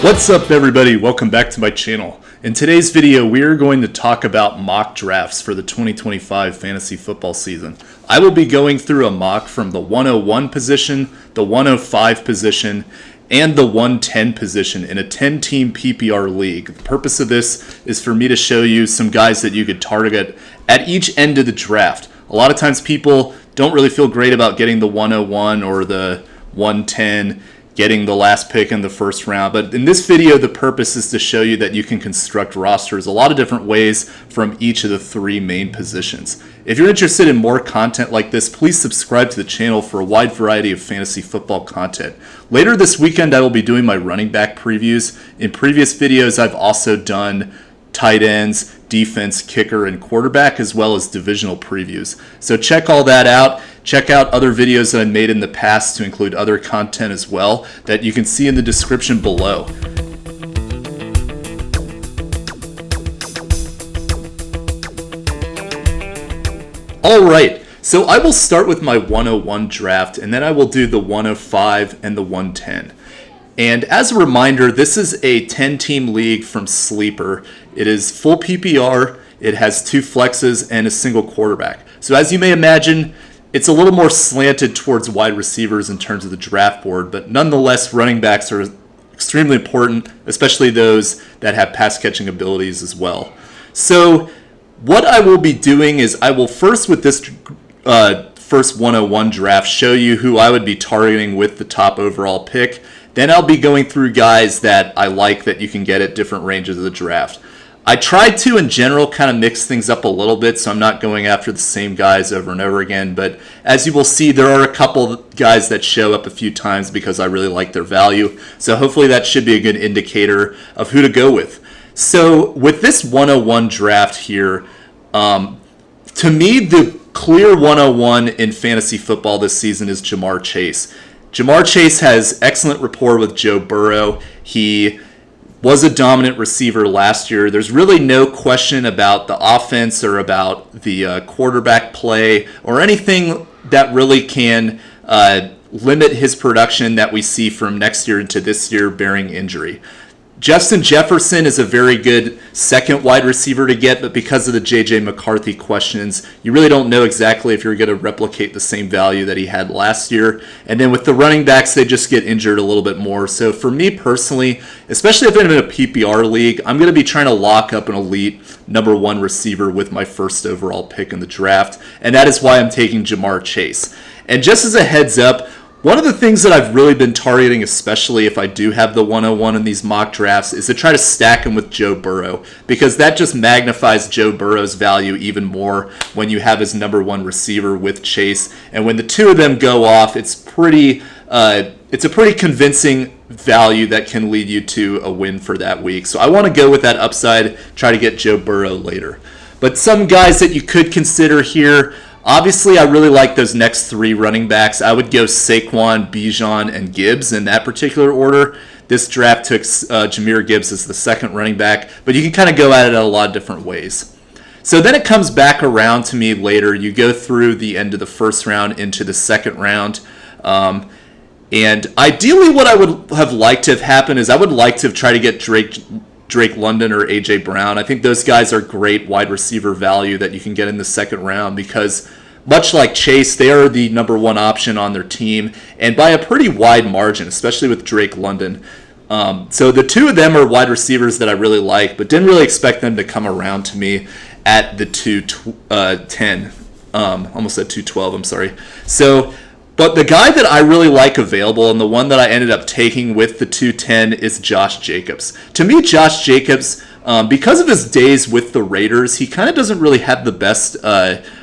What's up, everybody? Welcome back to my channel. In today's video, we are going to talk about mock drafts for the 2025 fantasy football season. I will be going through a mock from the 101 position, the 105 position, and the 110 position in a 10-team PPR league. The purpose of this is for me to show you some guys that you could target at each end of the draft. A lot of times people don't really feel great about getting the 101 or the 110, getting the last pick in the first round. But in this video, the purpose is to show you that you can construct rosters a lot of different ways from each of the three main positions. If you're interested in more content like this, please subscribe to the channel for a wide variety of fantasy football content. Later this weekend, I will be doing my running back previews. In previous videos, I've also done tight ends, defense, kicker, and quarterback, as well as divisional previews. So check all that out. Check out other videos that I made in the past to include other content as well that you can see in the description below. Alright, so I will start with my 101 draft, and then I will do the 105 and the 110. And as a reminder, this is a 10-team league from Sleeper. It is full PPR, it has 2 flexes, and a single quarterback. So as you may imagine, it's a little more slanted towards wide receivers in terms of the draft board, but nonetheless, running backs are extremely important, especially those that have pass-catching abilities as well. So what I will be doing is I will first, with this first 101 draft, show you who I would be targeting with the top overall pick. Then I'll be going through guys that I like that you can get at different ranges of the draft. I tried to, in general, kind of mix things up a little bit, so I'm not going after the same guys over and over again. But as you will see, there are a couple of guys that show up a few times because I really like their value. So hopefully that should be a good indicator of who to go with. So with this 101 draft here, to me, the clear 101 in fantasy football this season is Ja'Marr Chase. Ja'Marr Chase has excellent rapport with Joe Burrow. He was a dominant receiver last year. There's really no question about the offense or about the quarterback play or anything that really can limit his production that we see from next year into this year, bearing injury. Justin Jefferson is a very good second wide receiver to get, but because of the J.J. McCarthy questions, you really don't know exactly if you're going to replicate the same value that he had last year. And then with the running backs, they just get injured a little bit more. So for me personally, especially if I'm in a PPR league, I'm going to be trying to lock up an elite number 1 receiver with my first overall pick in the draft, and that is why I'm taking Ja'Marr Chase. And just as a heads up, one of the things that I've really been targeting, especially if I do have the 101 in these mock drafts, is to try to stack him with Joe Burrow, because that just magnifies Joe Burrow's value even more when you have his number 1 receiver with Chase. And when the two of them go off, it's a pretty convincing value that can lead you to a win for that week. So I want to go with that upside, try to get Joe Burrow later. But some guys that you could consider here, obviously, I really like those next 3 running backs. I would go Saquon, Bijan, and Gibbs in that particular order. This draft took Jahmyr Gibbs as the second running back, but you can kind of go at it a lot of different ways. So then it comes back around to me later. You go through the end of the first round into the second round. And ideally what I would have liked to have happened is I would like to have tried to get Drake London or A.J. Brown. I think those guys are great wide receiver value that you can get in the second round because much like Chase, they are the number 1 option on their team and by a pretty wide margin, especially with Drake London. So the two of them are wide receivers that I really like, but didn't really expect them to come around to me at the 210. Almost at 212, I'm sorry. But the guy that I really like available and the one that I ended up taking with the 210 is Josh Jacobs. To me, Josh Jacobs, because of his days with the Raiders, he kind of doesn't really have the best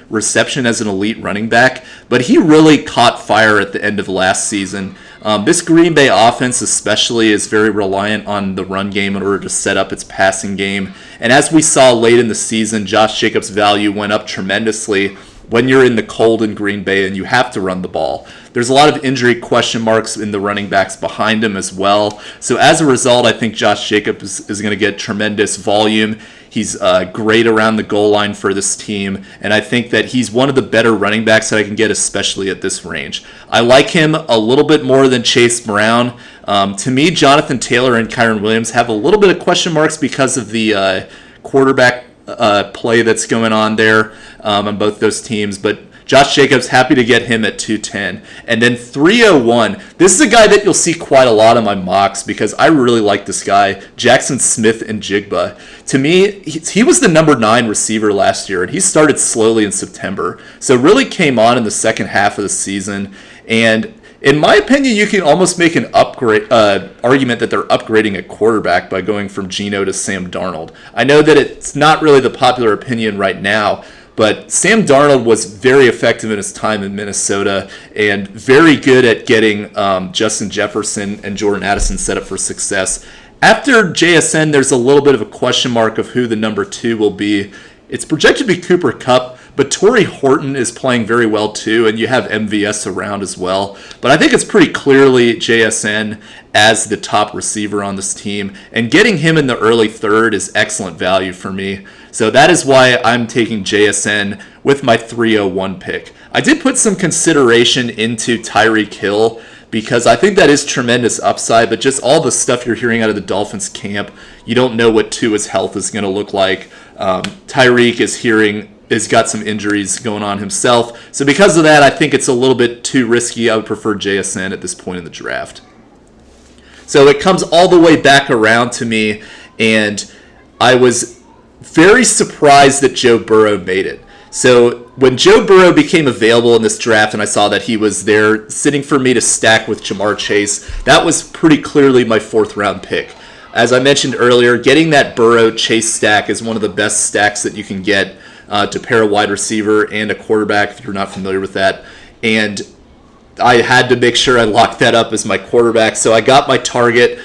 reception as an elite running back, but he really caught fire at the end of last season. This Green Bay offense especially is very reliant on the run game in order to set up its passing game. And as we saw late in the season, Josh Jacobs' value went up tremendously when you're in the cold in Green Bay and you have to run the ball. There's a lot of injury question marks in the running backs behind him as well. So as a result, I think Josh Jacobs is going to get tremendous volume. He's great around the goal line for this team, and I think that he's one of the better running backs that I can get, especially at this range. I like him a little bit more than Chase Brown. To me, Jonathan Taylor and Kyron Williams have a little bit of question marks because of the quarterback play that's going on there on both those teams, but Josh Jacobs, happy to get him at 210. And then 301, this is a guy that you'll see quite a lot on my mocks because I really like this guy, Jackson Smith and Jigba. To me, he was the number 9 receiver last year, and he started slowly in September. So really came on in the second half of the season. And in my opinion, you can almost make an argument that they're upgrading at quarterback by going from Geno to Sam Darnold. I know that it's not really the popular opinion right now, but Sam Darnold was very effective in his time in Minnesota and very good at getting Justin Jefferson and Jordan Addison set up for success. After JSN, there's a little bit of a question mark of who the number 2 will be. It's projected to be Cooper Kupp, but Torrey Horton is playing very well too, and you have MVS around as well. But I think it's pretty clearly JSN as the top receiver on this team, and getting him in the early third is excellent value for me. So that is why I'm taking JSN with my 301 pick. I did put some consideration into Tyreek Hill because I think that is tremendous upside, but just all the stuff you're hearing out of the Dolphins camp, you don't know what Tua's health is going to look like. Tyreek has got some injuries going on himself. So because of that, I think it's a little bit too risky. I would prefer JSN at this point in the draft. So it comes all the way back around to me, and I was very surprised that Joe Burrow made it. So when Joe Burrow became available in this draft and I saw that he was there sitting for me to stack with Jamar Chase, that was pretty clearly my 4th round pick. As I mentioned earlier, getting that Burrow-Chase stack is one of the best stacks that you can get to pair a wide receiver and a quarterback, if you're not familiar with that. And I had to make sure I locked that up as my quarterback, so I got my target.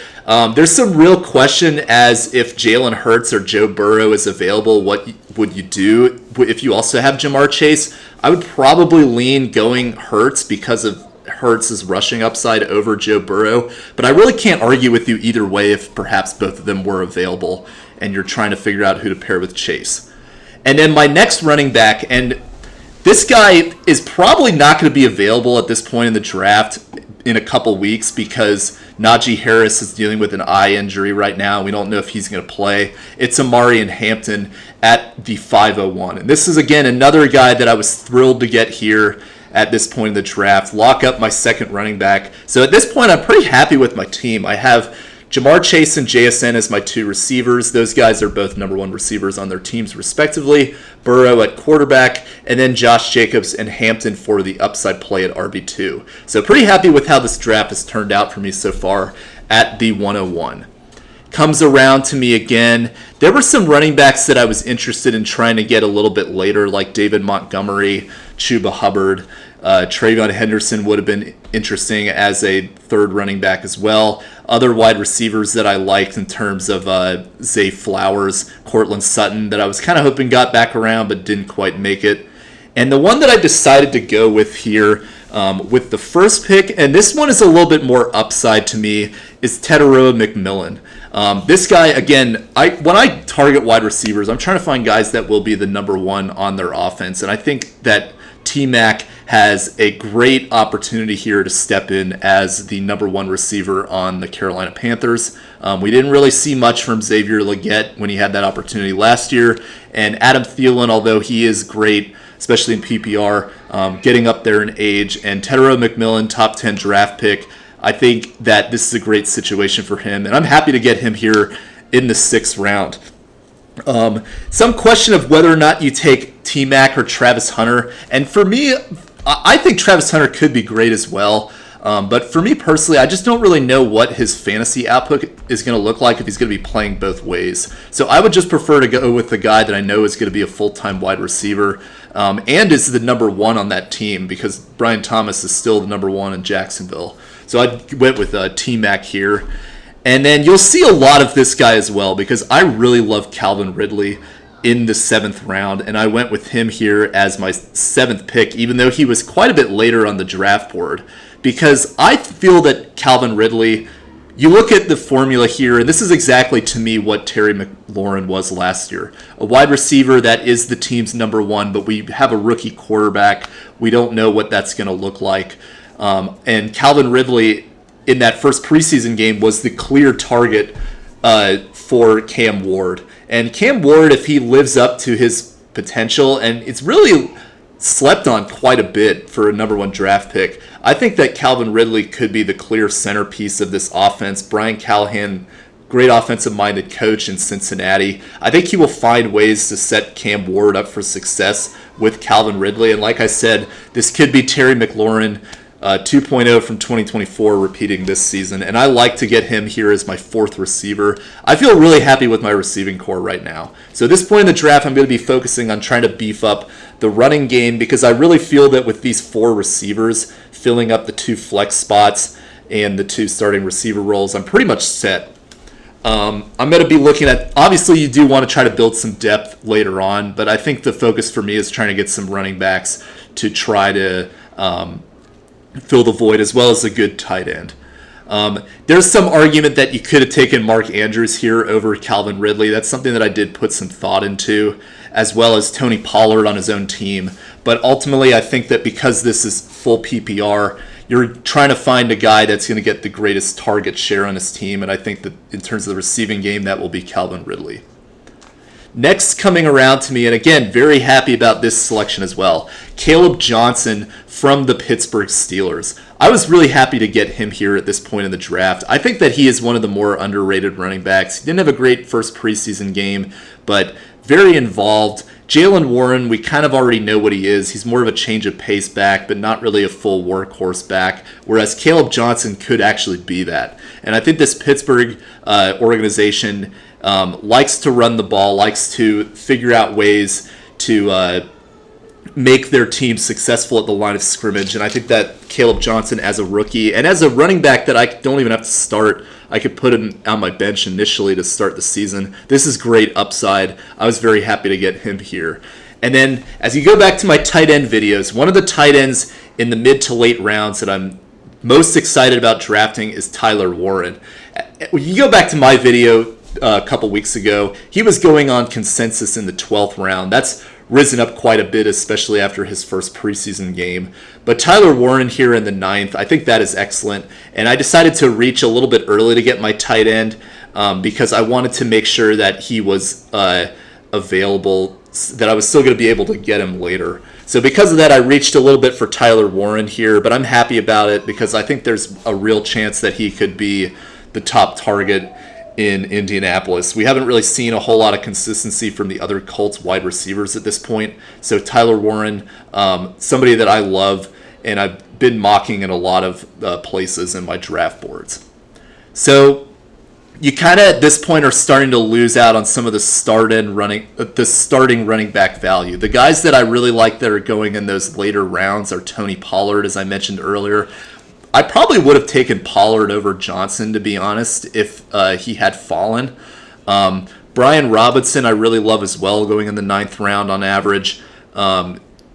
There's some real question as if Jalen Hurts or Joe Burrow is available, what would you do if you also have Jamar Chase? I would probably lean going Hurts because of Hurts' rushing upside over Joe Burrow, but I really can't argue with you either way if perhaps both of them were available and you're trying to figure out who to pair with Chase. And then my next running back, and this guy is probably not going to be available at this point in the draft in a couple weeks because Najee Harris is dealing with an eye injury right now. We don't know if he's going to play. It's Amari and Hampton at the 501. And this is, again, another guy that I was thrilled to get here at this point in the draft. Lock up my second running back. So at this point, I'm pretty happy with my team. I have Jamar Chase and JSN as my 2 receivers. Those guys are both number 1 receivers on their teams respectively. Burrow at quarterback, and then Josh Jacobs and Hampton for the upside play at RB2. So pretty happy with how this draft has turned out for me so far at the 101. Comes around to me again. There were some running backs that I was interested in trying to get a little bit later, like David Montgomery, Chuba Hubbard. Travion Henderson would have been interesting as a 3rd running back as well. Other wide receivers that I liked in terms of Zay Flowers, Cortland Sutton, that I was kind of hoping got back around but didn't quite make it. And the one that I decided to go with here with the first pick, and this one is a little bit more upside to me, is Teteroa McMillan. This guy, again, when I target wide receivers, I'm trying to find guys that will be the number 1 on their offense, and I think that T-Mac has a great opportunity here to step in as the number 1 receiver on the Carolina Panthers. We didn't really see much from Xavier Legette when he had that opportunity last year, and Adam Thielen, although he is great, especially in PPR, getting up there in age, and Teteroa McMillan, top 10 draft pick, I think that this is a great situation for him, and I'm happy to get him here in the 6th round. Some question of whether or not you take T-Mac or Travis Hunter, and for me, I think Travis Hunter could be great as well, but for me personally, I just don't really know what his fantasy output is going to look like if he's going to be playing both ways. So I would just prefer to go with the guy that I know is going to be a full-time wide receiver and is the number 1 on that team, because Brian Thomas is still the number 1 in Jacksonville. So I went with T-Mac here. And then you'll see a lot of this guy as well, because I really love Calvin Ridley. in the 7th round, and I went with him here as my 7th pick, even though he was quite a bit later on the draft board, because I feel that Calvin Ridley, you look at the formula here, and this is exactly to me what Terry McLaurin was last year. A wide receiver that is the team's number one, but we have a rookie quarterback. We don't know what that's going to look like. And Calvin Ridley in that first preseason game was the clear target for Cam Ward. And Cam Ward, if he lives up to his potential, and it's really slept on quite a bit for a number one draft pick, I think that Calvin Ridley could be the clear centerpiece of this offense. Brian Callahan, great offensive-minded coach in Cincinnati. I think he will find ways to set Cam Ward up for success with Calvin Ridley. And like I said, this could be Terry McLaurin 2.0 from 2024 repeating this season, and I like to get him here as my 4th receiver. I feel really happy with my receiving core right now. So at this point in the draft, I'm going to be focusing on trying to beef up the running game, because I really feel that with these 4 receivers filling up the 2 flex spots and the 2 starting receiver roles, I'm pretty much set. I'm going to be looking at, obviously you do want to try to build some depth later on, but I think the focus for me is trying to get some running backs to try to fill the void, as well as a good tight end. There's some argument that you could have taken Mark Andrews here over Calvin Ridley. That's something that I did put some thought into, as well as Tony Pollard on his own team. But ultimately, I think that because this is full PPR, you're trying to find a guy that's going to get the greatest target share on his team, and I think that in terms of the receiving game, that will be Calvin Ridley. Next coming around to me, and again, very happy about this selection as well, Caleb Johnson from the Pittsburgh Steelers. I was really happy to get him here at this point in the draft. I think that he is one of the more underrated running backs. He didn't have a great first preseason game, but very involved. Jaylen Warren, we kind of already know what he is. He's more of a change of pace back, but not really a full workhorse back, whereas Caleb Johnson could actually be that. And I think this Pittsburgh organization likes to run the ball, likes to figure out ways to make their team successful at the line of scrimmage. And I think that Caleb Johnson as a rookie and as a running back that I don't even have to start, I could put him on my bench initially to start the season. This is great upside. I was very happy to get him here. And then as you go back to my tight end videos, one of the tight ends in the mid to late rounds that I'm most excited about drafting is Tyler Warren. When you go back to my video a couple weeks ago, he was going on consensus in the 12th round. That's risen up quite a bit, especially after his first preseason game. But Tyler Warren here in the 9th, I think that is excellent. And I decided to reach a little bit early to get my tight end because I wanted to make sure that he was available, that I was still going to be able to get him later. So because of that, I reached a little bit for Tyler Warren here, but I'm happy about it because I think there's a real chance that he could be the top target in Indianapolis. We haven't really seen a whole lot of consistency from the other Colts wide receivers at this point. So Tyler Warren, somebody that I love, and I've been mocking in a lot of places in my draft boards. So you kind of at this point are starting to lose out on some of the starting running back value. The guys that I really like that are going in those later rounds are Tony Pollard, as I mentioned earlier. I probably would have taken Pollard over Johnson, to be honest, if he had fallen. Brian Robinson I really love as well, going in the 9th round on average.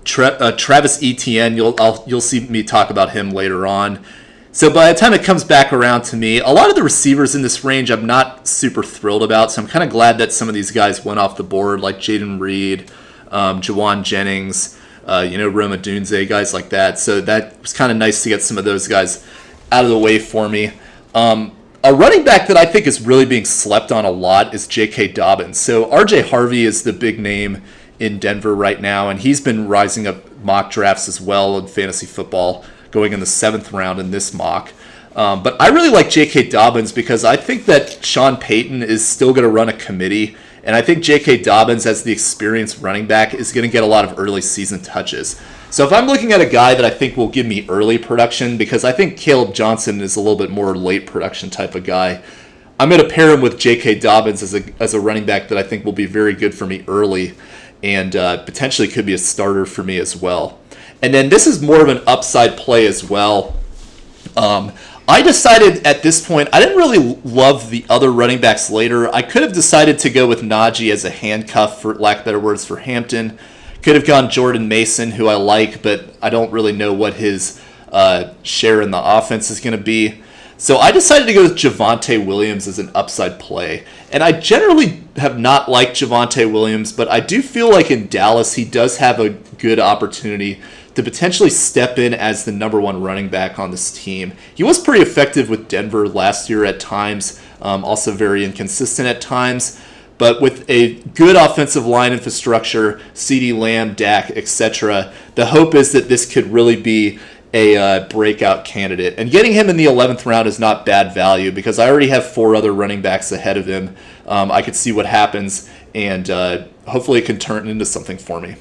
Travis Etienne, you'll see me talk about him later on. So by the time it comes back around to me, a lot of the receivers in this range I'm not super thrilled about, so I'm kind of glad that some of these guys went off the board, like Jaden Reed, Jawan Jennings, Roma Dunze, guys like that. So that was kind of nice to get some of those guys out of the way for me. A running back that I think is really being slept on a lot is J.K. Dobbins. So R.J. Harvey is the big name in Denver right now, and he's been rising up mock drafts as well in fantasy football, going in the 7th round in this mock. But I really like J.K. Dobbins because I think that Sean Payton is still going to run a committee, and I think J.K. Dobbins, as the experienced running back, is going to get a lot of early season touches. So if I'm looking at a guy that I think will give me early production, because I think Caleb Johnson is a little bit more late production type of guy, I'm going to pair him with J.K. Dobbins as a running back that I think will be very good for me early and potentially could be a starter for me as well. And then this is more of an upside play as well. I decided at this point, I didn't really love the other running backs later. I could have decided to go with Najee as a handcuff, for lack of better words, for Hampton. Could have gone Jordan Mason, who I like, but I don't really know what his share in the offense is going to be. So I decided to go with Javonte Williams as an upside play. And I generally have not liked Javonte Williams, but I do feel like in Dallas he does have a good opportunity to potentially step in as the number one running back on this team. He was pretty effective with Denver last year at times, also very inconsistent at times. But with a good offensive line infrastructure, CeeDee Lamb, Dak, etc., the hope is that this could really be a breakout candidate. And getting him in the 11th round is not bad value because I already have 4 other running backs ahead of him. I could see what happens, and hopefully it can turn into something for me.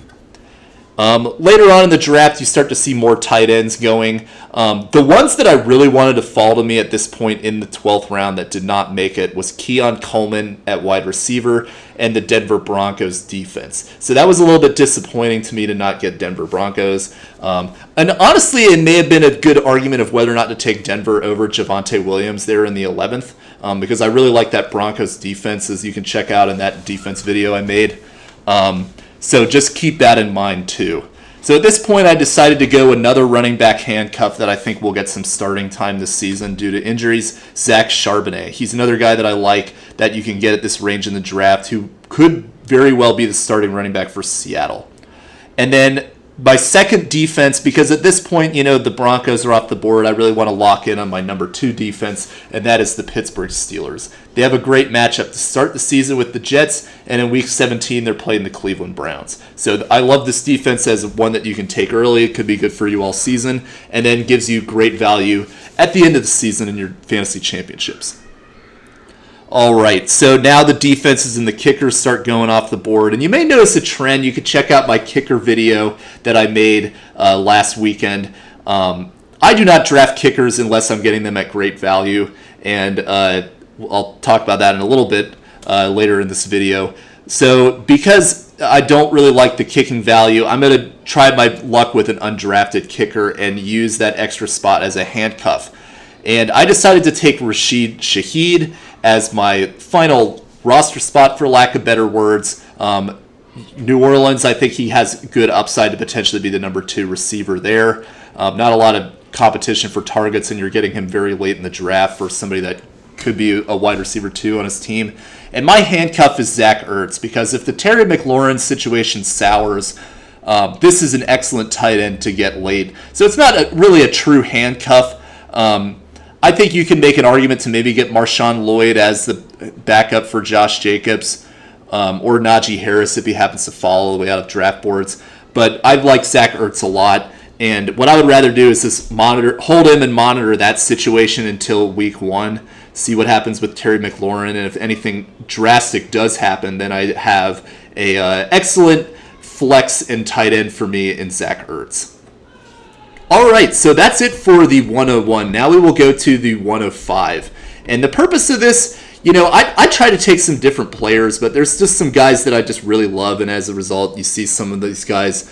Later on in the draft, you start to see more tight ends going. The ones that I really wanted to fall to me at this point in the 12th round that did not make it was Keon Coleman at wide receiver and the Denver Broncos defense. So that was a little bit disappointing to me to not get Denver Broncos. And honestly, it may have been a good argument of whether or not to take Denver over Javonte Williams there in the 11th because I really like that Broncos defense, as you can check out in that defense video I made. So just keep that in mind too. So at this point, I decided to go another running back handcuff that I think will get some starting time this season due to injuries, Zach Charbonnet. He's another guy that I like that you can get at this range in the draft who could very well be the starting running back for Seattle. And then my second defense, because at this point, the Broncos are off the board, I really want to lock in on my number 2 defense, and that is the Pittsburgh Steelers. They have a great matchup to start the season with the Jets, and in Week 17, they're playing the Cleveland Browns. So I love this defense as one that you can take early. It could be good for you all season, and then gives you great value at the end of the season in your fantasy championships. All right, so now the defenses and the kickers start going off the board. And you may notice a trend. You could check out my kicker video that I made last weekend. I do not draft kickers unless I'm getting them at great value. And I'll talk about that in a little bit later in this video. So because I don't really like the kicking value, I'm going to try my luck with an undrafted kicker and use that extra spot as a handcuff. And I decided to take Rashid Shaheed as my final roster spot, for lack of better words. New Orleans, I think he has good upside to potentially be the number 2 receiver there. Not a lot of competition for targets, and you're getting him very late in the draft for somebody that could be a wide receiver 2 on his team. And my handcuff is Zach Ertz, because if the Terry McLaurin situation sours, this is an excellent tight end to get late. So it's not really a true handcuff. I think you can make an argument to maybe get Marshawn Lloyd as the backup for Josh Jacobs or Najee Harris if he happens to fall all the way out of draft boards. But I like Zach Ertz a lot. And what I would rather do is just hold him and monitor that situation until week 1, see what happens with Terry McLaurin. And if anything drastic does happen, then I have a excellent flex and tight end for me in Zach Ertz. All right, so that's it for the 101. Now we will go to the 105. And the purpose of this, I try to take some different players, but there's just some guys that I just really love, and as a result, you see some of these guys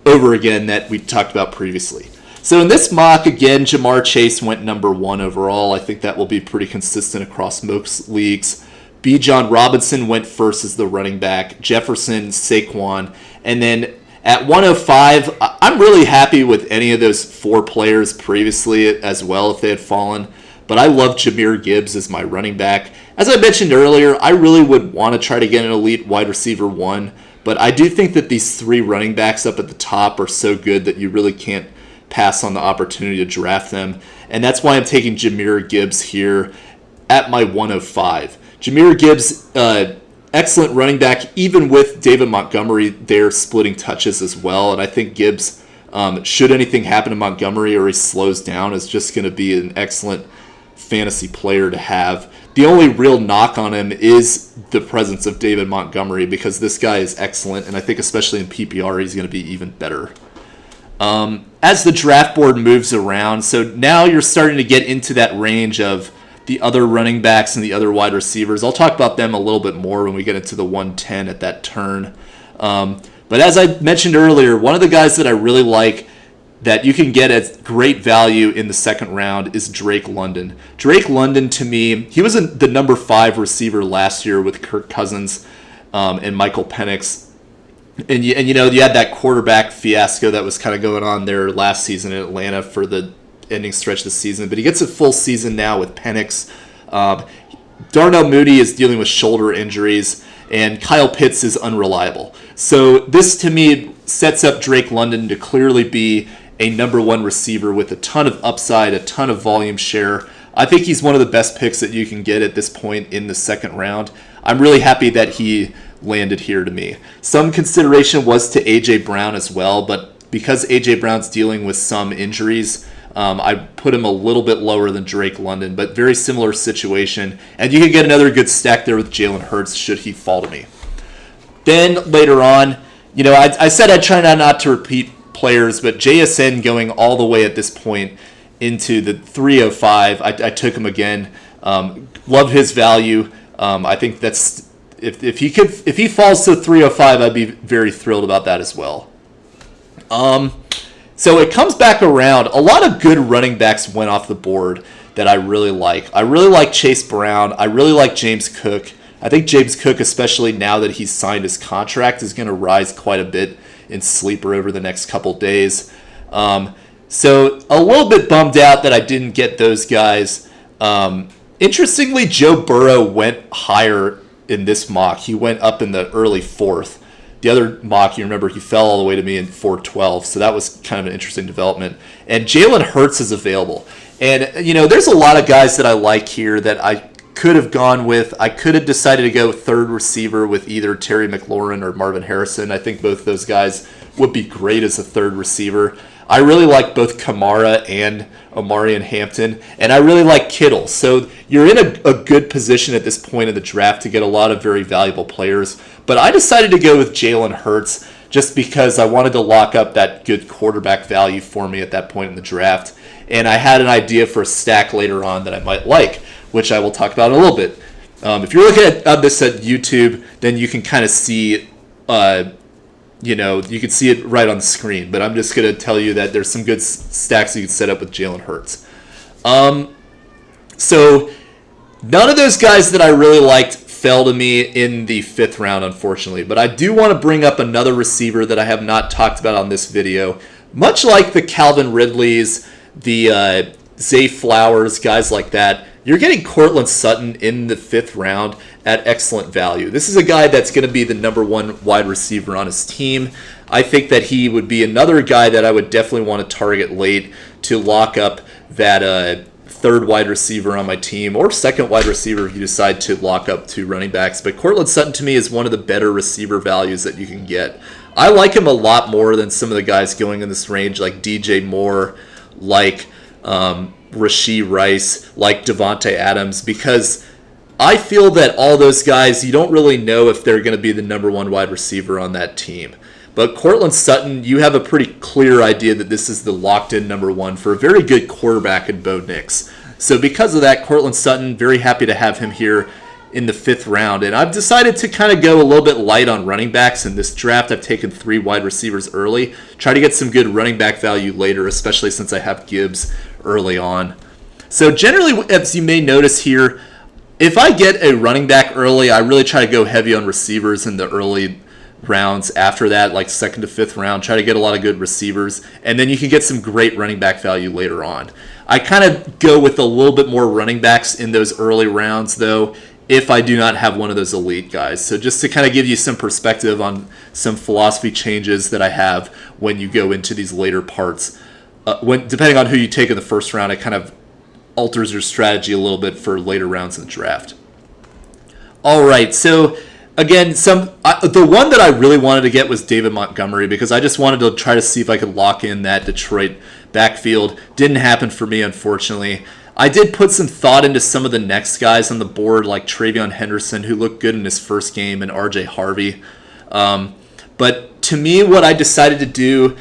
over again that we talked about previously. So in this mock, again, Jamar Chase went number 1 overall. I think that will be pretty consistent across most leagues. Bijan Robinson went first as the running back, Jefferson, Saquon, and then at 105, I'm really happy with any of those 4 players previously as well if they had fallen. But I love Jahmyr Gibbs as my running back. As I mentioned earlier, I really would want to try to get an elite wide receiver 1. But I do think that these 3 running backs up at the top are so good that you really can't pass on the opportunity to draft them. And that's why I'm taking Jahmyr Gibbs here at my 105. Jahmyr Gibbs, excellent running back, even with David Montgomery there splitting touches as well. And I think Gibbs, should anything happen to Montgomery or he slows down, is just going to be an excellent fantasy player to have. The only real knock on him is the presence of David Montgomery, because this guy is excellent, and I think especially in PPR he's going to be even better. As the draft board moves around, so now you're starting to get into that range of the other running backs and the other wide receivers. I'll talk about them a little bit more when we get into the 110 at that turn. But as I mentioned earlier, one of the guys that I really like that you can get at great value in the second round is Drake London. Drake London, to me, he was the number 5 receiver last year with Kirk Cousins and Michael Penix. And you had that quarterback fiasco that was kind of going on there last season in Atlanta for the ending stretch of the season. But he gets a full season now with Penix. Darnell Mooney is dealing with shoulder injuries, and Kyle Pitts is unreliable. So this, to me, sets up Drake London to clearly be a number 1 receiver with a ton of upside, a ton of volume share. I think he's one of the best picks that you can get at this point in the second round. I'm really happy that he landed here to me. Some consideration was to A.J. Brown as well, but because A.J. Brown's dealing with some injuries, I put him a little bit lower than Drake London, but very similar situation. And you can get another good stack there with Jalen Hurts should he fall to me. Then later on, I said I'd try not to repeat players, but JSN going all the way at this point into the 305. I took him again. Love his value. I think that's if he falls to 305, I'd be very thrilled about that as well. So it comes back around. A lot of good running backs went off the board that I really like. I really like Chase Brown. I really like James Cook. I think James Cook, especially now that he's signed his contract, is going to rise quite a bit in sleeper over the next couple days. So a little bit bummed out that I didn't get those guys. Interestingly, Joe Burrow went higher in this mock. He went up in the early 4th. The other mock, you remember, he fell all the way to me in 412, so that was kind of an interesting development. And Jalen Hurts is available. And, there's a lot of guys that I like here that I could have gone with. I could have decided to go third receiver with either Terry McLaurin or Marvin Harrison. I think both those guys would be great as a third receiver. I really like both Kamara and Omarion Hampton, and I really like Kittle. So you're in a good position at this point in the draft to get a lot of very valuable players. But I decided to go with Jalen Hurts just because I wanted to lock up that good quarterback value for me at that point in the draft. And I had an idea for a stack later on that I might like, which I will talk about in a little bit. If you're looking at this at YouTube, then you can kind of see, you can see it right on the screen. But I'm just going to tell you that there's some good stacks you can set up with Jalen Hurts. So none of those guys that I really liked fell to me in the 5th round, unfortunately. But I do want to bring up another receiver that I have not talked about on this video. Much like the Calvin Ridleys, the Zay Flowers, guys like that, you're getting Courtland Sutton in the 5th round at excellent value. This is a guy that's going to be the number 1 wide receiver on his team. I think that he would be another guy that I would definitely want to target late to lock up that 3rd wide receiver on my team, or 2nd wide receiver if you decide to lock up 2 running backs. But Courtland Sutton to me is one of the better receiver values that you can get. I like him a lot more than some of the guys going in this range, like DJ Moore, like Rashee Rice, like Devontae Adams, because I feel that all those guys, you don't really know if they're going to be the number 1 wide receiver on that team. But Courtland Sutton, you have a pretty clear idea that this is the locked-in number 1 for a very good quarterback in Bo Nix. So because of that, Courtland Sutton, very happy to have him here in the 5th round. And I've decided to kind of go a little bit light on running backs in this draft. I've taken 3 wide receivers early. Try to get some good running back value later, especially since I have Gibbs early on. So generally, as you may notice here, if I get a running back early, I really try to go heavy on receivers in the early rounds after that, like 2nd to 5th round. Try to get a lot of good receivers, and then you can get some great running back value later on. I kind of go with a little bit more running backs in those early rounds, though, if I do not have one of those elite guys. So just to kind of give you some perspective on some philosophy changes that I have when you go into these later parts. Depending on who you take in the 1st round, it kind of alters your strategy a little bit for later rounds in the draft. All right, so again, the one that I really wanted to get was David Montgomery, because I just wanted to try to see if I could lock in that Detroit backfield. Didn't happen for me, unfortunately. I did put some thought into some of the next guys on the board, like Travion Henderson, who looked good in his 1st game, and RJ Harvey. But to me, what I decided to do,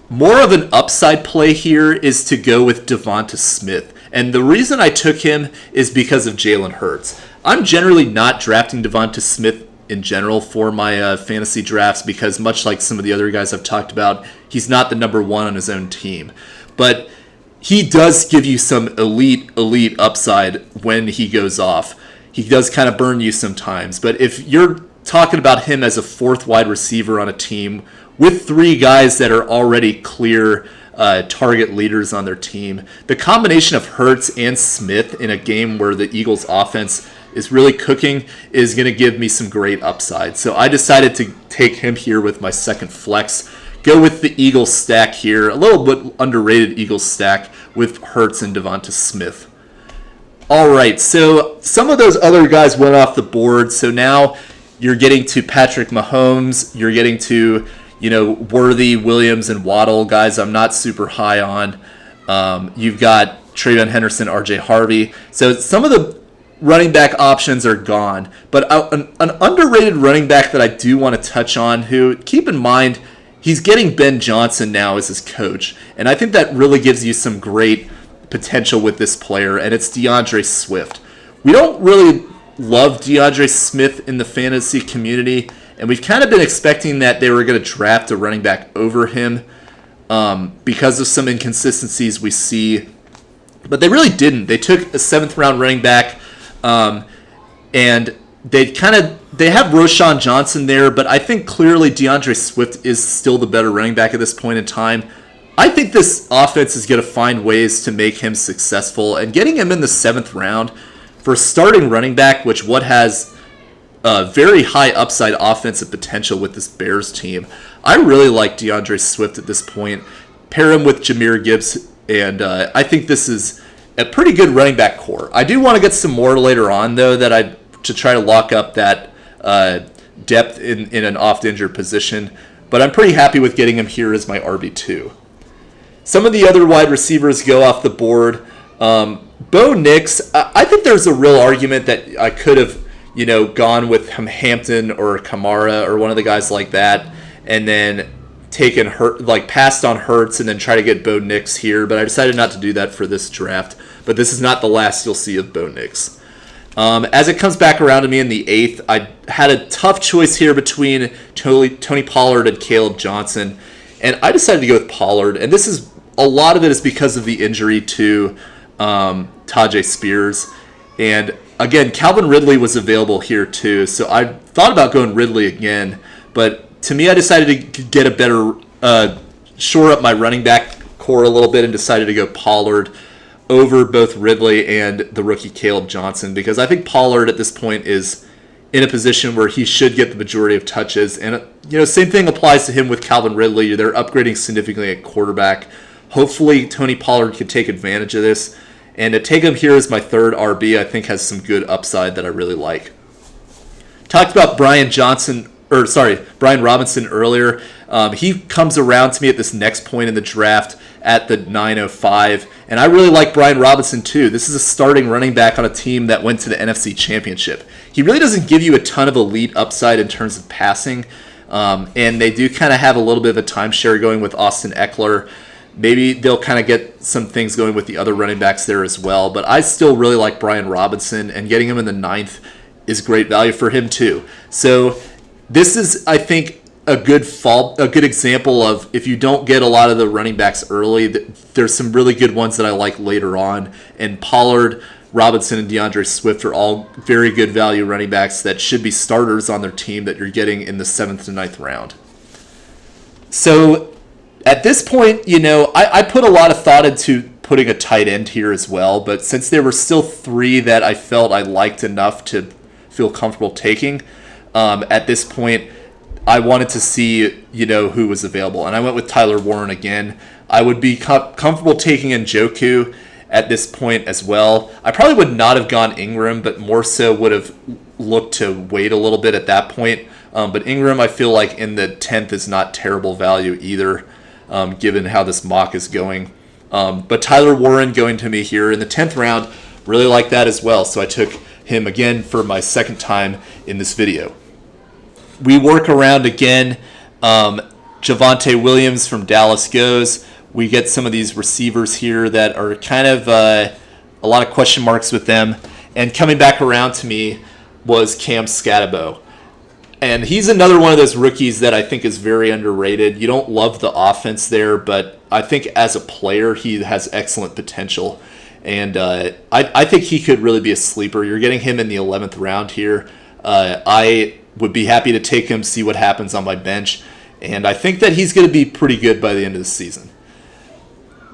more of an upside play here, is to go with Devonta Smith. And the reason I took him is because of Jalen Hurts. I'm generally not drafting Devonta Smith in general for my fantasy drafts because much like some of the other guys I've talked about, he's not the number one on his own team. But he does give you some elite upside when he goes off. He does kind of burn you sometimes. But if you're talking about him as a fourth wide receiver on a team with three guys that are already clear target leaders on their team, the combination of Hurts and Smith in a game where the Eagles offense is really cooking is going to give me some great upside. So I decided to take him here with my second flex. Go with the Eagles stack here, a little bit underrated Eagles stack with Hurts and Devonta Smith. All right, so some of those other guys went off the board. So now you're getting to Patrick Mahomes. You're getting to, Worthy, Williams, and Waddle, guys I'm not super high on. You've got Travion Henderson, RJ Harvey. So some of the running back options are gone. But an underrated running back that I do want to touch on, who, keep in mind, he's getting Ben Johnson now as his coach. And I think that really gives you some great potential with this player, and it's DeAndre Swift. We don't really love DeAndre Smith in the fantasy community, and we've kind of been expecting that they were going to draft a running back over him because of some inconsistencies we see. But they really didn't. They took a 7th-round running back, and they have Roshan Johnson there, but I think clearly DeAndre Swift is still the better running back at this point in time. I think this offense is going to find ways to make him successful, and getting him in the 7th round for starting running back, which has very high upside offensive potential with this Bears team. I really like DeAndre Swift at this point. Pair him with Jahmyr Gibbs, and I think this is a pretty good running back core. I do want to get some more later on, though, to try to lock up that depth in an oft-injured position, but I'm pretty happy with getting him here as my RB2. Some of the other wide receivers go off the board. Bo Nix, I think there's a real argument that I could have, gone with Hampton or Kamara or one of the guys like that, and then passed on Hurts and then try to get Bo Nix here. But I decided not to do that for this draft. But this is not the last you'll see of Bo Nix. As it comes back around to me in the 8th, I had a tough choice here between Tony Pollard and Caleb Johnson. And I decided to go with Pollard, and a lot of it is because of the injury to Tajay Spears. And again, Calvin Ridley was available here too, so I thought about going Ridley again. But to me, I decided to get a better, shore up my running back core a little bit, and decided to go Pollard over both Ridley and the rookie Caleb Johnson, because I think Pollard at this point is in a position where he should get the majority of touches. And, same thing applies to him with Calvin Ridley. They're upgrading significantly at quarterback. Hopefully, Tony Pollard can take advantage of this. And to take him here as my 3rd RB, I think has some good upside that I really like. Talked about Brian Robinson earlier. He comes around to me at this next point in the draft at the 9.05. And I really like Brian Robinson too. This is a starting running back on a team that went to the NFC Championship. He really doesn't give you a ton of elite upside in terms of passing. And they do kind of have a little bit of a timeshare going with Austin Eckler. Maybe they'll kind of get some things going with the other running backs there as well. But I still really like Brian Robinson, and getting him in the 9th is great value for him too. So this is, I think, a good example of if you don't get a lot of the running backs early, there's some really good ones that I like later on. And Pollard, Robinson, and DeAndre Swift are all very good value running backs that should be starters on their team that you're getting in the 7th to 9th round. So at this point, I put a lot of thought into putting a tight end here as well, but since there were still 3 that I felt I liked enough to feel comfortable taking, at this point, I wanted to see, who was available. And I went with Tyler Warren again. I would be comfortable taking Njoku at this point as well. I probably would not have gone Ingram, but more so would have looked to wait a little bit at that point. But Ingram, I feel like in the 10th is not terrible value either, given how this mock is going. But Tyler Warren going to me here in the 10th round, really like that as well. So I took him again for my 2nd time in this video. We work around again. Javonte Williams from Dallas goes. We get some of these receivers here that are kind of a lot of question marks with them. And coming back around to me was Cam Scatterbo. And he's another one of those rookies that I think is very underrated. You don't love the offense there, but I think as a player, he has excellent potential. And I think he could really be a sleeper. You're getting him in the 11th round here. I would be happy to take him, see what happens on my bench. And I think that he's going to be pretty good by the end of the season.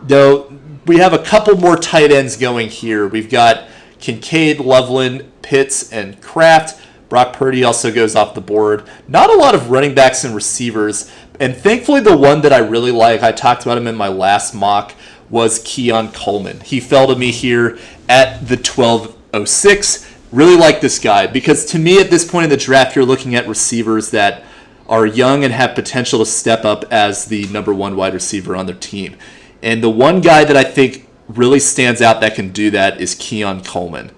Though we have a couple more tight ends going here. We've got Kincaid, Loveland, Pitts, and Kraft. Brock Purdy also goes off the board. Not a lot of running backs and receivers. And thankfully, the one that I really like, I talked about him in my last mock, was Keon Coleman. He fell to me here at the 1206. Really like this guy because to me at this point in the draft, you're looking at receivers that are young and have potential to step up as the number one wide receiver on their team. And the one guy that I think really stands out that can do that is Keon Coleman.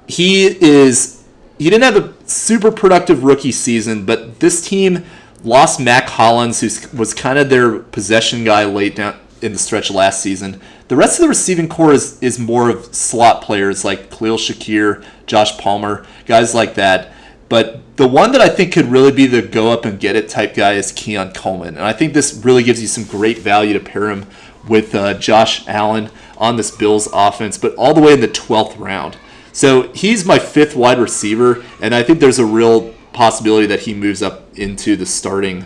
He didn't have a super productive rookie season, but this team lost Mac Hollins, who was kind of their possession guy late down in the stretch last season. The rest of the receiving core is more of slot players like Khalil Shakir, Josh Palmer, guys like that. But the one that I think could really be the go up and get it type guy is Keon Coleman. And I think this really gives you some great value to pair him with Josh Allen on this Bills offense, but all the way in the 12th round. So he's my 5th wide receiver, and I think there's a real possibility that he moves up into the starting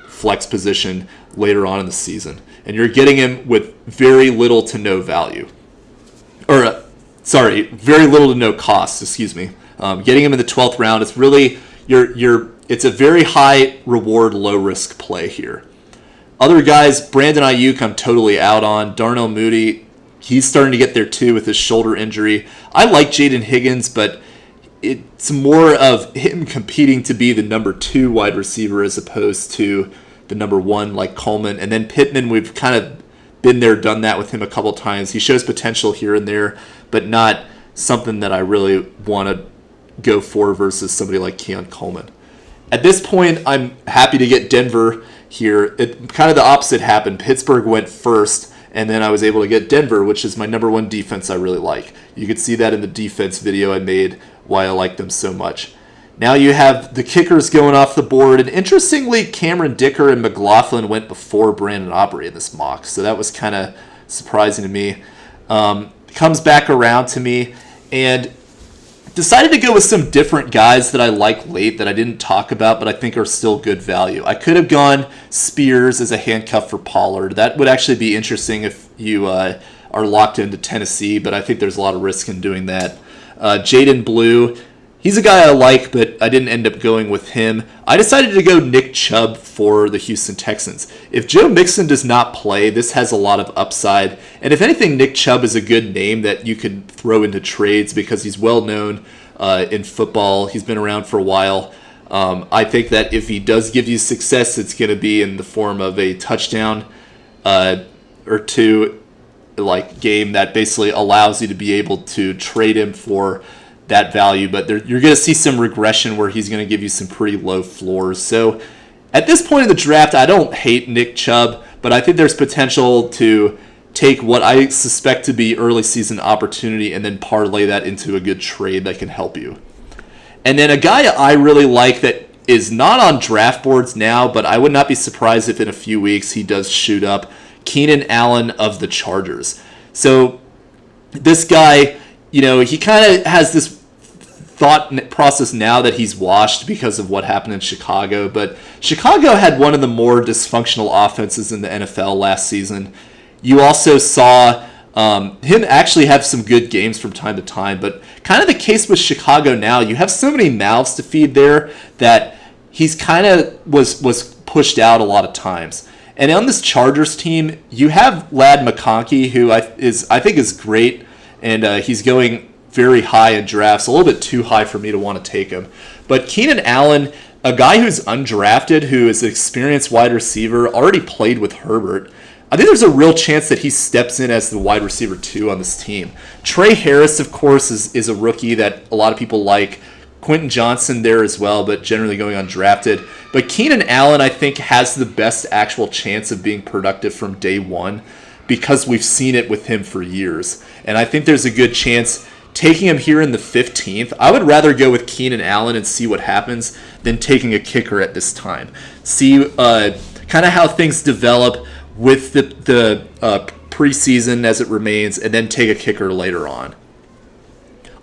flex position later on in the season. And you're getting him with very little to no value. Very little to no cost, excuse me. Getting him in the 12th round, it's really, it's a very high reward, low risk play here. Other guys, Brandon Ayuk, I'm totally out on. Darnell Mooney, he's starting to get there too with his shoulder injury. I like Jaden Higgins, but it's more of him competing to be the number 2 wide receiver as opposed to the number 1 like Coleman. And then Pittman, we've kind of been there, done that with him a couple times. He shows potential here and there, but not something that I really want to go for versus somebody like Keon Coleman. At this point, I'm happy to get Denver here. Kind of the opposite happened. Pittsburgh went first, and then I was able to get Denver, which is my number 1 defense I really like. You could see that in the defense video I made, why I like them so much. Now you have the kickers going off the board, and interestingly, Cameron Dicker and McLaughlin went before Brandon Aubrey in this mock, so that was kind of surprising to me. Comes back around to me, and decided to go with some different guys that I like late that I didn't talk about, but I think are still good value. I could have gone Spears as a handcuff for Pollard. That would actually be interesting if you are locked into Tennessee, but I think there's a lot of risk in doing that. Jaden Blue, he's a guy I like, but I didn't end up going with him. I decided to go Nick Chubb for the Houston Texans. If Joe Mixon does not play, this has a lot of upside. And if anything, Nick Chubb is a good name that you could throw into trades because he's well known in football. He's been around for a while. I think that if he does give you success, it's going to be in the form of a touchdown or two game that basically allows you to be able to trade him for that value, but you're going to see some regression where he's going to give you some pretty low floors. So at this point in the draft, I don't hate Nick Chubb, but I think there's potential to take what I suspect to be early season opportunity and then parlay that into a good trade that can help you. And then a guy I really like that is not on draft boards now, but I would not be surprised if in a few weeks he does shoot up, Keenan Allen of the Chargers. So this guy, he kind of has this thought process now that he's washed because of what happened in Chicago. But Chicago had one of the more dysfunctional offenses in the NFL last season. You also saw him actually have some good games from time to time. But kind of the case with Chicago now, you have so many mouths to feed there that he's kind of was pushed out a lot of times. And on this Chargers team, you have Ladd McConkey, who I think is great. And he's going very high in drafts, a little bit too high for me to want to take him. But Keenan Allen, a guy who's undrafted, who is an experienced wide receiver, already played with Herbert. I think there's a real chance that he steps in as the wide receiver 2 on this team. Trey Harris, of course, is a rookie that a lot of people like. Quentin Johnson there as well, but generally going undrafted. But Keenan Allen, I think, has the best actual chance of being productive from day one, because we've seen it with him for years. And I think there's a good chance taking him here in the 15th. I would rather go with Keenan Allen and see what happens than taking a kicker at this time. See kind of how things develop with the preseason as it remains, and then take a kicker later on.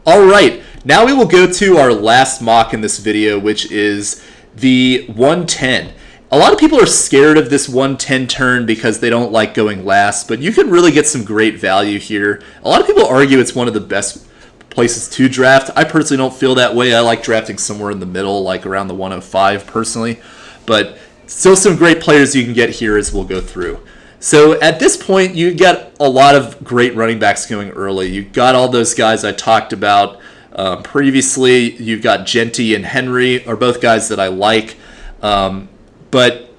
All right, now we will go to our last mock in this video, which is the 110. A lot of people are scared of this 110 turn because they don't like going last, but you can really get some great value here. A lot of people argue it's one of the best places to draft. I personally don't feel that way. I like drafting somewhere in the middle, like around the 105 personally, but still some great players you can get here as we'll go through. So at this point, you get a lot of great running backs going early. You got all those guys I talked about previously. You've got Genty and Henry are both guys that I like. But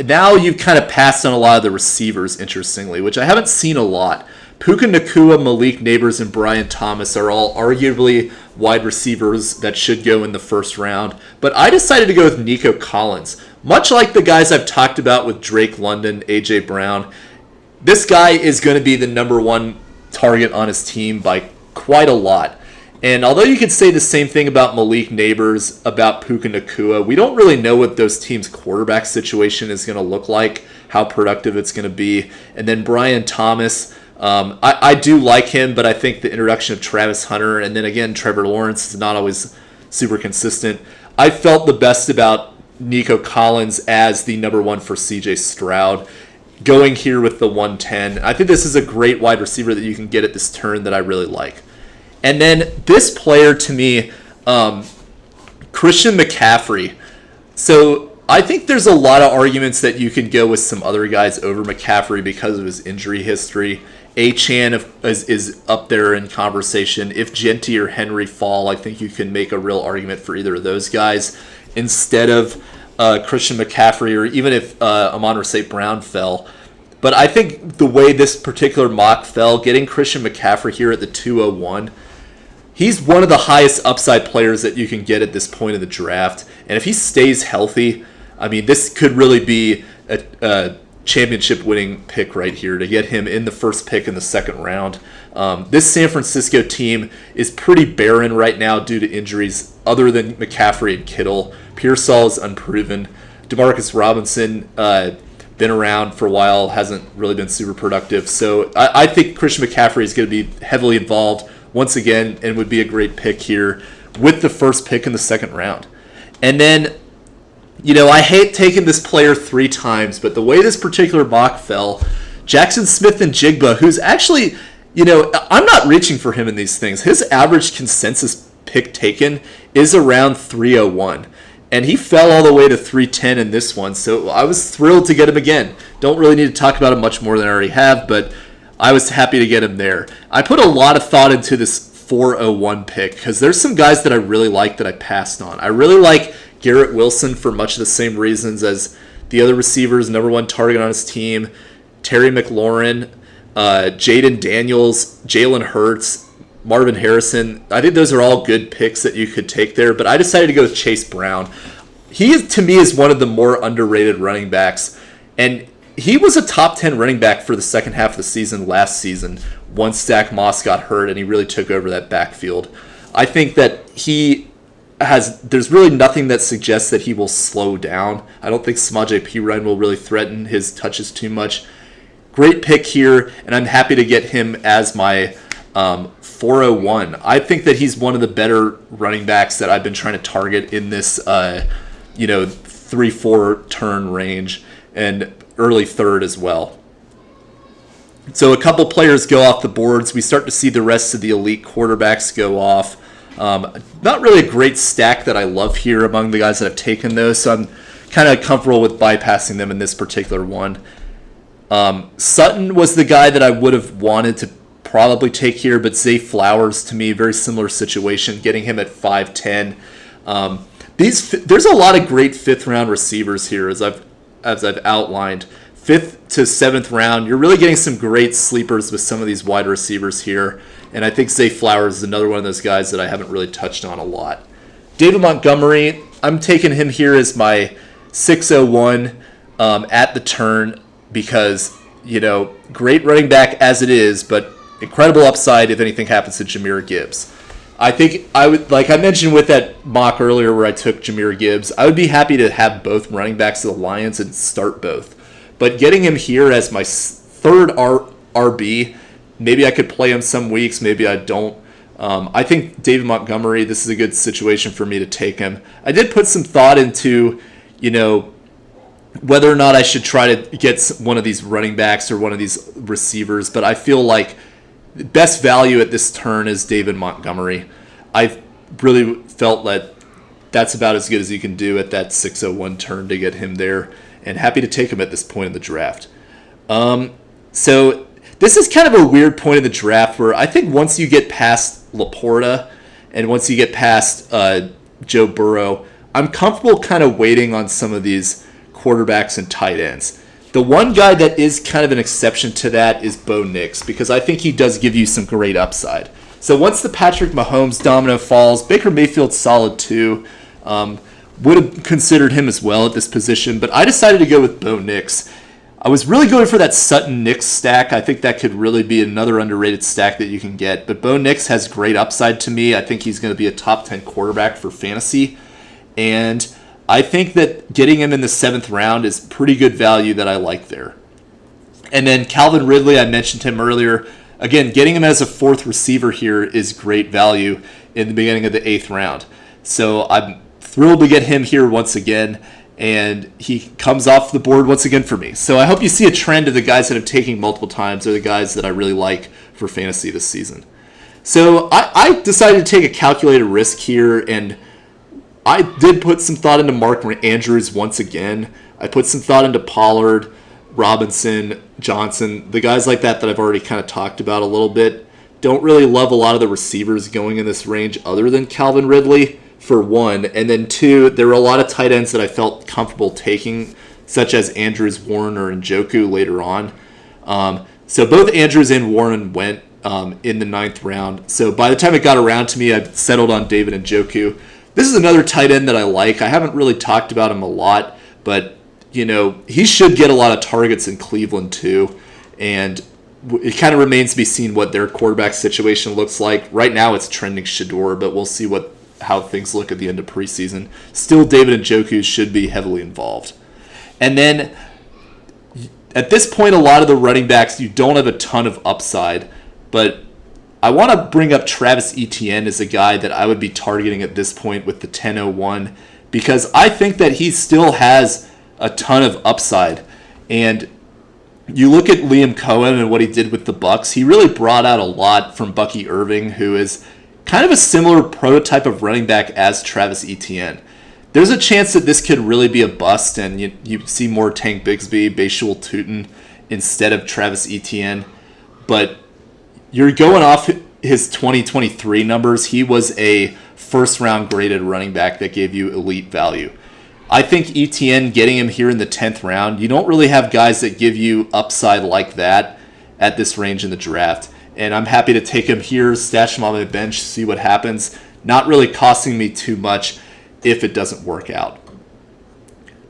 now you've kind of passed on a lot of the receivers, interestingly, which I haven't seen a lot. Puka Nacua, Malik Neighbors, and Brian Thomas are all arguably wide receivers that should go in the first round. But I decided to go with Nico Collins. Much like the guys I've talked about with Drake London, A.J. Brown, this guy is going to be the number one target on his team by quite a lot. And although you could say the same thing about Malik Neighbors, about Puka Nacua, we don't really know what those teams' quarterback situation is going to look like, how productive it's going to be. And then Brian Thomas, I do like him, but I think the introduction of Travis Hunter, and then again, Trevor Lawrence is not always super consistent. I felt the best about Nico Collins as the number one for C.J. Stroud, going here with the 110. I think this is a great wide receiver that you can get at this turn that I really like. And then this player to me, Christian McCaffrey. So I think there's a lot of arguments that you can go with some other guys over McCaffrey because of his injury history. Achane is up there in conversation. If Genty or Henry fall, I think you can make a real argument for either of those guys instead of Christian McCaffrey, or even if Amon-Ra St. Brown fell. But I think the way this particular mock fell, getting Christian McCaffrey here at the 201, he's one of the highest upside players that you can get at this point of the draft. And if he stays healthy, I mean, this could really be a championship-winning pick right here to get him in the first pick in the second round. This San Francisco team is pretty barren right now due to injuries other than McCaffrey and Kittle. Pearsall is unproven. Demarcus Robinson, been around for a while, hasn't really been super productive. So I think Christian McCaffrey is going to be heavily involved once again and would be a great pick here with the first pick in the second round. And then, you know, I hate taking this player 3 times, but the way this particular mock fell, Jackson Smith-Njigba, who's actually, you know, I'm not reaching for him in these things. His average consensus pick taken is around 301. And he fell all the way to 310 in this one, so I was thrilled to get him again. Don't really need to talk about him much more than I already have, but I was happy to get him there. I put a lot of thought into this 401 pick because there's some guys that I really like that I passed on. I really like Garrett Wilson for much of the same reasons as the other receivers, number one target on his team, Terry McLaurin, Jaden Daniels, Jalen Hurts, Marvin Harrison. I think those are all good picks that you could take there, but I decided to go with Chase Brown. He, to me, is one of the more underrated running backs, and he was a top 10 running back for the second half of the season last season once Zach Moss got hurt and he really took over that backfield. I think that there's really nothing that suggests that he will slow down. I don't think Samaje Perine will really threaten his touches too much. Great pick here, and I'm happy to get him as my 401. I think that he's one of the better running backs that I've been trying to target in this 3-4 turn range and early third as well. So a couple players go off the boards. We start to see the rest of the elite quarterbacks go off. Not really a great stack that I love here among the guys that I've taken those, so I'm kind of comfortable with bypassing them in this particular one. Sutton was the guy that I would have wanted to probably take here, but Zay Flowers, to me, very similar situation, getting him at 5'10". There's a lot of great fifth-round receivers here, as I've outlined. 5th to 7th round, you're really getting some great sleepers with some of these wide receivers here, and I think Zay Flowers is another one of those guys that I haven't really touched on a lot. David Montgomery, I'm taking him here as my 601 at the turn because, you know, great running back as it is, but incredible upside if anything happens to Jahmyr Gibbs. I think I would, like I mentioned with that mock earlier where I took Jahmyr Gibbs, I would be happy to have both running backs of the Lions and start both. But getting him here as my third RB, maybe I could play him some weeks, maybe I don't. I think David Montgomery, this is a good situation for me to take him. I did put some thought into, whether or not I should try to get one of these running backs or one of these receivers, but I feel like the best value at this turn is David Montgomery. I really felt that that's about as good as you can do at that 601 turn to get him there, and happy to take him at this point in the draft. So this is kind of a weird point in the draft where I think once you get past Laporta and once you get past Joe Burrow, I'm comfortable kind of waiting on some of these quarterbacks and tight ends. The one guy that is kind of an exception to that is Bo Nix, because I think he does give you some great upside. So once the Patrick Mahomes domino falls, Baker Mayfield's solid too. Would have considered him as well at this position, but I decided to go with Bo Nix. I was really going for that Sutton Nix stack. I think that could really be another underrated stack that you can get, but Bo Nix has great upside to me. I think he's going to be a top 10 quarterback for fantasy, and I think that getting him in the 7th round is pretty good value that I like there. And then Calvin Ridley, I mentioned him earlier. Again, getting him as a 4th receiver here is great value in the beginning of the 8th round. So I'm thrilled to get him here once again, and he comes off the board once again for me. So I hope you see a trend of the guys that I'm taking multiple times are the guys that I really like for fantasy this season. So I decided to take a calculated risk here, and I did put some thought into Mark Andrews once again. I put some thought into Pollard, Robinson, Johnson, the guys like that I've already kind of talked about a little bit. Don't really love a lot of the receivers going in this range other than Calvin Ridley, for one. And then two, there were a lot of tight ends that I felt comfortable taking, such as Andrews, Warren, or Njoku later on. So both Andrews and Warren went in the 9th round. So by the time it got around to me, I settled on David Njoku. This is another tight end that I like. I haven't really talked about him a lot, but he should get a lot of targets in Cleveland too. And it kind of remains to be seen what their quarterback situation looks like. Right now it's trending Shador, but we'll see how things look at the end of preseason. Still, David Njoku should be heavily involved. And then at this point, a lot of the running backs, you don't have a ton of upside, but I want to bring up Travis Etienne as a guy that I would be targeting at this point with the 10-01, because I think that he still has a ton of upside. And you look at Liam Cohen and what he did with the Bucs, he really brought out a lot from Bucky Irving, who is kind of a similar prototype of running back as Travis Etienne. There's a chance that this could really be a bust, and you see more Tank Bigsby, Bashul Tutin instead of Travis Etienne, but you're going off his 2023 numbers. He was a first-round graded running back that gave you elite value. I think Etienne, getting him here in the 10th round, you don't really have guys that give you upside like that at this range in the draft. And I'm happy to take him here, stash him on my bench, see what happens. Not really costing me too much if it doesn't work out.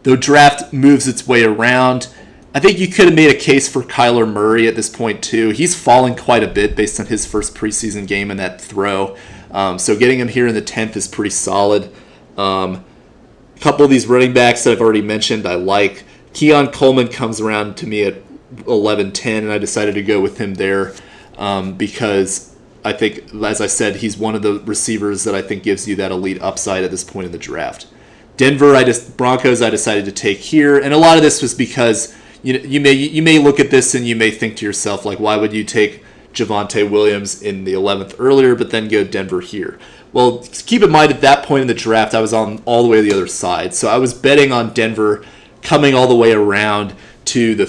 Though draft moves its way around, I think you could have made a case for Kyler Murray at this point too. He's fallen quite a bit based on his first preseason game and that throw. So getting him here in the 10th is pretty solid. A couple of these running backs that I've already mentioned I like. Keon Coleman comes around to me at 11-10, and I decided to go with him there because I think, as I said, he's one of the receivers that I think gives you that elite upside at this point in the draft. Denver, Broncos, I decided to take here, and a lot of this was because you may look at this and you may think to yourself, like, why would you take Javonte Williams in the 11th earlier, but then go Denver here? Well, keep in mind at that point in the draft, I was on all the way to the other side, so I was betting on Denver coming all the way around to the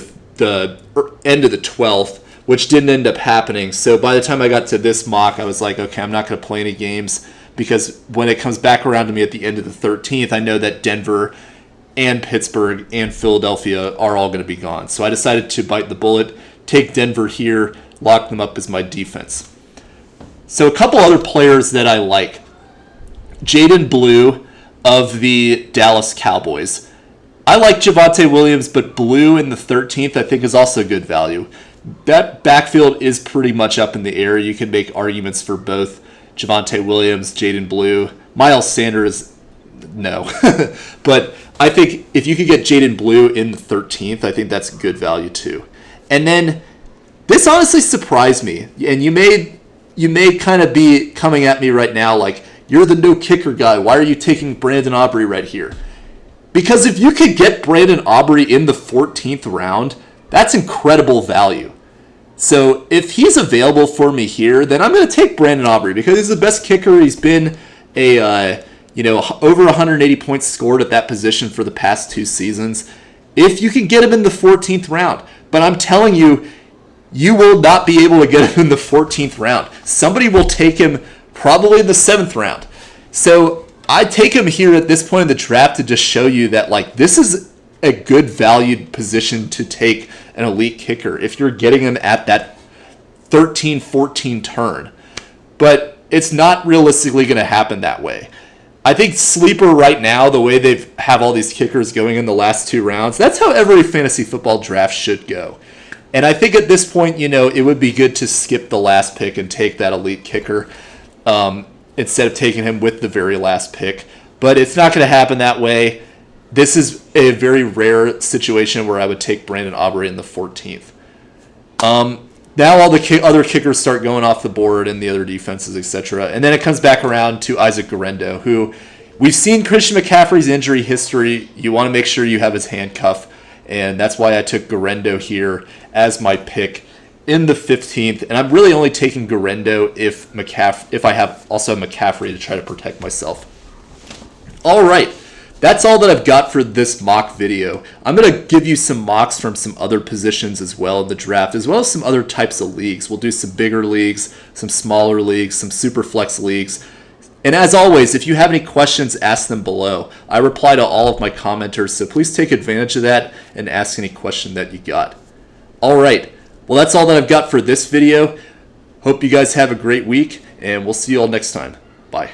end of the 12th, which didn't end up happening. So by the time I got to this mock, I was like, okay, I'm not going to play any games, because when it comes back around to me at the end of the 13th, I know that Denver and Pittsburgh and Philadelphia are all going to be gone. So I decided to bite the bullet, take Denver here, lock them up as my defense. So a couple other players that I like. Jaden Blue of the Dallas Cowboys. I like Javonte Williams, but Blue in the 13th I think is also good value. that backfield is pretty much up in the air. You can make arguments for both Javonte Williams, Jaden Blue, Miles Sanders, no. But I think if you could get Jaden Blue in the 13th, I think that's good value too. And then this honestly surprised me. And you may kind of be coming at me right now like, you're the no kicker guy. Why are you taking Brandon Aubrey right here? Because if you could get Brandon Aubrey in the 14th round, that's incredible value. So if he's available for me here, then I'm going to take Brandon Aubrey because he's the best kicker. He's been over 180 points scored at that position for the past 2 seasons. If you can get him in the 14th round, but I'm telling you, you will not be able to get him in the 14th round. Somebody will take him probably in the 7th round. So I take him here at this point in the draft to just show you that like this is a good valued position to take an elite kicker if you're getting him at that 13-14 turn. But it's not realistically going to happen that way. I think sleeper right now, the way they have all these kickers going in the last 2 rounds, that's how every fantasy football draft should go. And I think at this point, it would be good to skip the last pick and take that elite kicker instead of taking him with the very last pick. But it's not going to happen that way. This is a very rare situation where I would take Brandon Aubrey in the 14th. Now all the other kickers start going off the board and the other defenses, etc. And then it comes back around to Isaac Guerendo, who we've seen Christian McCaffrey's injury history. You want to make sure you have his handcuff. And that's why I took Guerendo here as my pick in the 15th. And I'm really only taking Guerendo if I have also McCaffrey to try to protect myself. All right. That's all that I've got for this mock video. I'm going to give you some mocks from some other positions as well in the draft, as well as some other types of leagues. We'll do some bigger leagues, some smaller leagues, some super flex leagues. And as always, if you have any questions, ask them below. I reply to all of my commenters, so please take advantage of that and ask any question that you got. All right. Well, that's all that I've got for this video. Hope you guys have a great week, and we'll see you all next time. Bye.